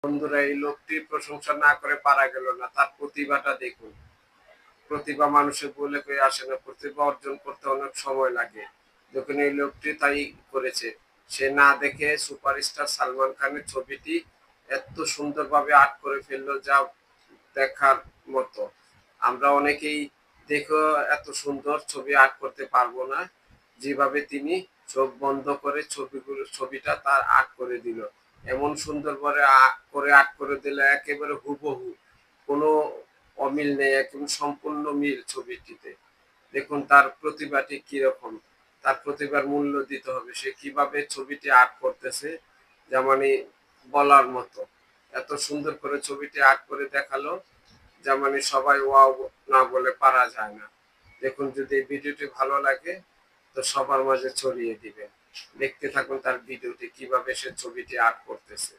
বন্ধুরা, এই লোকটির প্রশংসা না করে পারা গেল না। তার প্রতিভাটা দেখুন। প্রতিভা মানুষের বলে কই আসে না, প্রতিভা অর্জন করতে অনেক সময় লাগে। যখন এই লোকটি তাই করেছে। সে না দেখে সুপারস্টার সালমান খানের ছবিটি এত সুন্দরভাবে আর্ট করে ফেললো, যা দেখার মতো। আমরা অনেকেই দেখো এত সুন্দর ছবি আর্ট করতে পারবো না, যেভাবে তিনি চোখ বন্ধ করে ছবিটা তার আর্ট করে দিল। এমন সুন্দর করে আর্ট করে দিলে একেবারে হুবহু, কোনো অমিল নেই, একদম সম্পূর্ণ মিল ছবিটিতে। দেখুন তার প্রতিভাটি কিরকম। তার প্রতিভার মূল্য দিতে হবে। সে কিভাবে ছবিটি আর্ট করতেছে, যেমনই বলার মতো। এত সুন্দর করে ছবিটি আর্ট করে দেখালো, যেমনই সবাই ওয়াও না বলে পারা যায় না। দেখুন, যদি এই ভিডিওটি ভালো লাগে তো সবার মাঝে ছড়িয়ে দিবেন। দেখতে থাকুন তার ভিডিওটি কিভাবে সে ছবিটি আর্ট করতেছে।